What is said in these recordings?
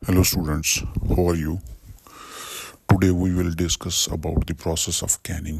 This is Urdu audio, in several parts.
Hello students, how are you? Today we will discuss about the process of canning.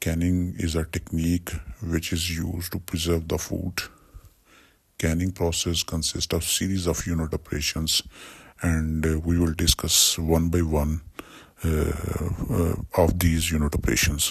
Canning is a technique which is used to preserve the food. Canning process consists of series of unit operations and we will discuss one by one of these unit operations.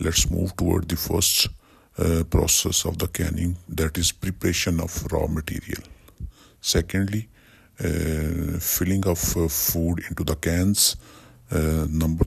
Let's move toward the first process of the canning, that is preparation of raw material. Secondly, filling of food into the cans. Number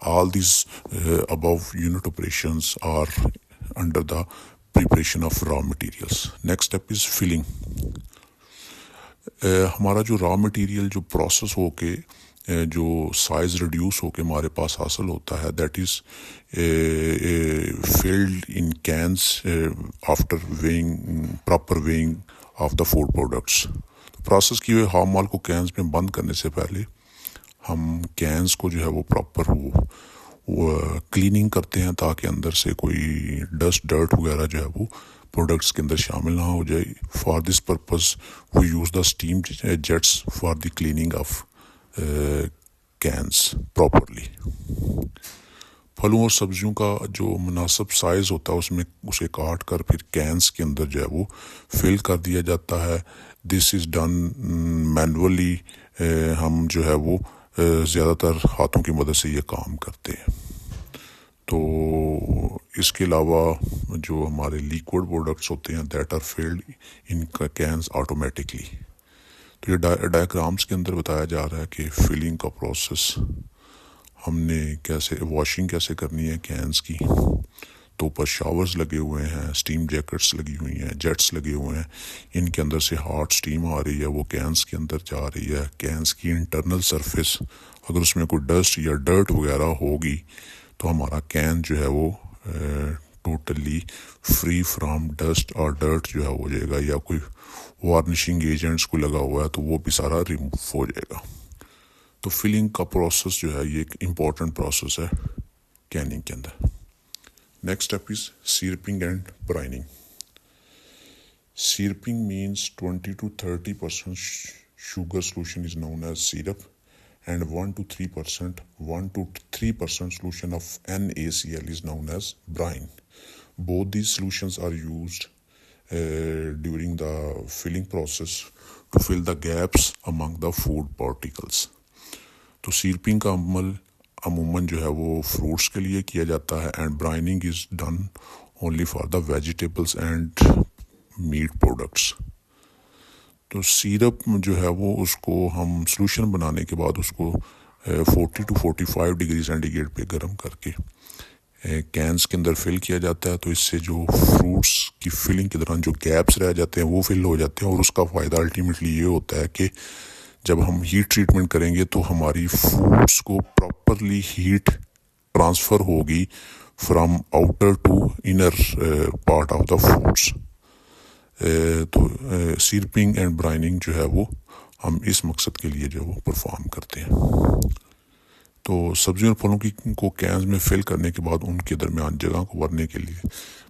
All these above unit operations are under the preparation of raw materials. Next step is filling. ہمارا جو را مٹیریل جو پروسیس ہو کے جو سائز ریڈیوس ہو کے ہمارے پاس حاصل ہوتا ہے that is filled in cans after weighing proper weighing of the food products. Process کی ہوئے ہاف مال کو کینس میں بند کرنے سے پہلے ہم کینس کو جو ہے وہ پراپر وہ کلیننگ کرتے ہیں تاکہ اندر سے کوئی ڈسٹ ڈرٹ وغیرہ جو ہے وہ پروڈکٹس کے اندر شامل نہ ہو جائے. For this purpose we use the steam jets for the cleaning of cans properly. پھلوں اور سبزیوں کا جو مناسب سائز ہوتا ہے اس میں اسے کاٹ کر پھر کینس کے اندر جو ہے وہ فل کر دیا جاتا ہے. دس از ڈن مینولی. ہم جو ہے وہ زیادہ تر ہاتھوں کی مدد سے یہ کام کرتے ہیں. تو اس کے علاوہ جو ہمارے لیکوڈ پروڈکٹس ہوتے ہیں that are filled in cans automatically. تو یہ ڈائیگرامس کے اندر بتایا جا رہا ہے کہ فلنگ کا پروسیس ہم نے کیسے واشنگ کیسے کرنی ہے کینس کی. تو اوپر شاورز لگے ہوئے ہیں, اسٹیم جیکٹس لگی ہوئی ہیں, جیٹس لگے ہوئے ہیں, ان کے اندر سے ہاٹ اسٹیم آ رہی ہے, وہ کینس کے اندر جا رہی ہے. کینس کی انٹرنل سرفیس اگر اس میں کوئی ڈسٹ یا ڈرٹ وغیرہ ہوگی تو ہمارا کین جو ہے وہ ٹوٹلی فری فرام ڈسٹ اور ڈرٹ جو ہے ہو جائے گا, یا کوئی وارنشنگ ایجنٹس کو لگا ہوا ہے تو وہ بھی سارا ریموو ہو جائے گا. تو فلنگ کا پروسیس جو ہے یہ ایک امپورٹنٹ پروسیس ہے کیننگ کے اندر. Next step is syruping and brining. Syruping means 20 to 30% sugar solution is known as syrup, and 1 to 3% solution of NaCl is known as brine. Both these solutions are used during the filling process to fill the gaps among the food particles. تو سیرپنگ کا عمل عموماً جو ہے وہ فروٹس کے لیے کیا جاتا ہے, and brining is done only for the vegetables and meat products. تو سیرپ جو ہے وہ اس کو ہم سلوشن بنانے کے بعد اس کو 40 to 45 ڈگری سینٹی گریڈ پہ گرم کر کے کینس کے اندر فل کیا جاتا ہے. تو اس سے جو فروٹس کی فلنگ کے دوران جو گیپس رہ جاتے ہیں وہ فل ہو جاتے ہیں, اور اس کا فائدہ الٹیمیٹلی یہ ہوتا ہے کہ جب ہم ہیٹ ٹریٹمنٹ کریں گے تو ہماری فروٹس کو پراپرلی ہیٹ ٹرانسفر ہوگی from outer to inner part of the fruits. تو سیرپنگ اینڈ برائننگ جو ہے وہ ہم اس مقصد کے لیے جو ہے وہ پرفارم کرتے ہیں. تو سبزیوں اور پھلوں کو کینز میں فل کرنے کے بعد ان کے درمیان جگہ کو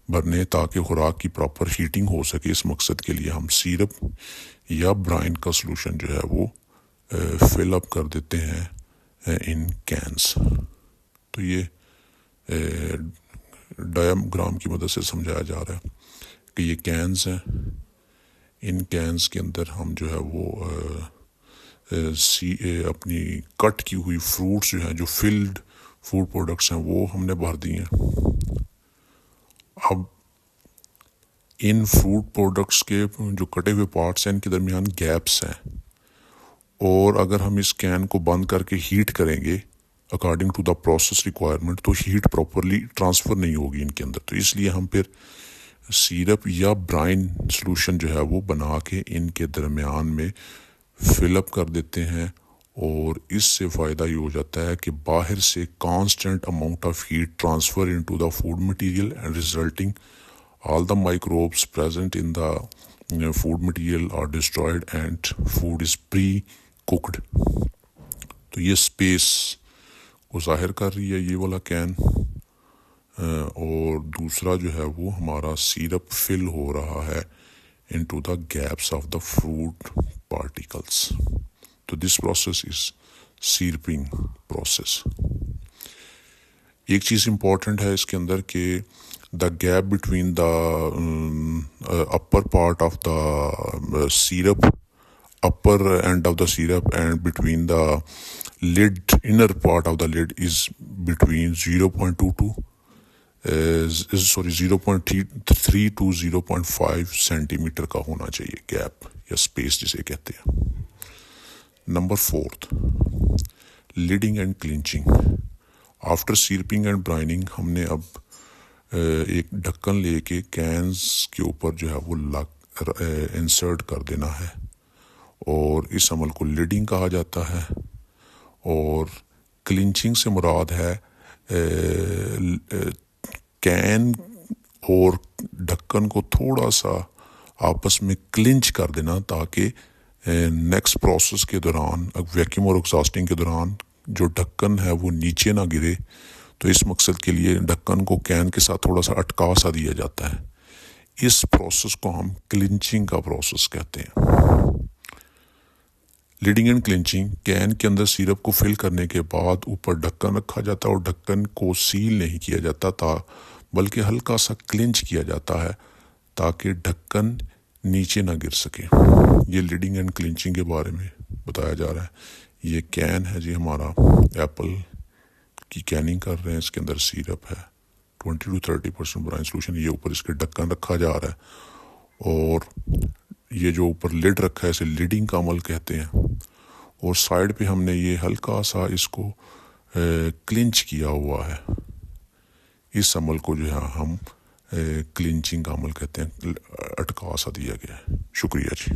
بھرنے تاکہ خوراک کی پراپر ہیٹنگ ہو سکے, اس مقصد کے لیے ہم سیرپ یا برائن کا سلوشن جو ہے وہ فل اپ کر دیتے ہیں ان کینس. تو یہ ڈایاگرام کی مدد سے سمجھایا جا رہا ہے کہ یہ کینز ہیں, ان کینز کے اندر ہم جو ہے وہ اپنی کٹ کی ہوئی فروٹس جو ہیں جو فلڈ فوڈ پروڈکٹس ہیں وہ ہم نے بھر دی ہیں. اب ان فروٹ پروڈکٹس کے جو کٹے ہوئے پارٹس ہیں ان کے درمیان گیپس ہیں, اور اگر ہم اس کین کو بند کر کے ہیٹ کریں گے according to the process requirement تو ہیٹ پراپرلی ٹرانسفر نہیں ہوگی ان کے اندر. تو اس لیے ہم پھر سیرپ یا برائن سلوشن جو ہے وہ بنا کے ان کے درمیان میں فل اپ کر دیتے ہیں, اور اس سے فائدہ یہ ہو جاتا ہے کہ باہر سے constant amount of heat transfer into the food material and resulting all the microbes present in the food material are destroyed and food is pre-cooked. تو یہ سپیس کو ظاہر کر رہی ہے یہ والا کین, اور دوسرا جو ہے وہ ہمارا سیرپ فل ہو رہا ہے into the gaps of the fruit particles. تو this process is سیرپنگ process. ایک چیز امپورٹنٹ ہے اس کے اندر کہ the gap between the upper part of the syrup, upper end of the syrup and between the lid, inner part of the lid is between 0.3 to 0.5 centimeter کا ہونا چاہیے گیپ یا اسپیس جسے کہتے ہیں. Number 4, leading and clinching. After syruping and brining ہم نے اب ایک ڈھکن لے کے کینز کے اوپر جو ہے وہ انسرٹ کر دینا ہے، اور اس عمل کو لیڈنگ کہا جاتا ہے۔ اور کلنچنگ سے مراد ہے کین اور ڈھکن کو تھوڑا سا آپس میں کلنچ کر دینا، تاکہ نیکسٹ پروسیس کے دوران ویکیوم اور ایگزاسٹنگ کے دوران جو ڈھکن ہے وہ نیچے نہ گرے۔ تو اس مقصد کے لیے ڈھکن کو کین کے ساتھ تھوڑا سا اٹکا سا دیا جاتا ہے۔ اس پروسیس کو ہم کلنچنگ کا پروسیس کہتے ہیں۔ لیڈنگ اینڈ کلنچنگ، کین کے اندر سیرپ کو فل کرنے کے بعد اوپر ڈھکن رکھا جاتا ہے، اور ڈھکن کو سیل نہیں کیا جاتا بلکہ ہلکا سا کلنچ کیا جاتا ہے تاکہ ڈھکن نیچے نہ گر سکے۔ یہ لیڈنگ اینڈ کلنچنگ کے بارے میں بتایا جا رہا ہے۔ یہ کین ہے جی، ہمارا ایپل کی کیننگ کر رہے ہیں، اس کے اندر سیرپ ہے 20 to 30% برائن سولوشن، یہ اوپر اس کے ڈھکن رکھا جا رہا ہے، اور یہ جو اوپر لڈ رکھا ہے اسے لیڈنگ کا عمل کہتے ہیں، اور سائڈ پہ ہم نے یہ ہلکا سا اس کو کلنچ کیا ہوا ہے۔ اس عمل کو جو ہے ہم کلنچنگ کا عمل کہتے ہیں، اٹکا سا دیا گیا ہے۔ شکریہ جی۔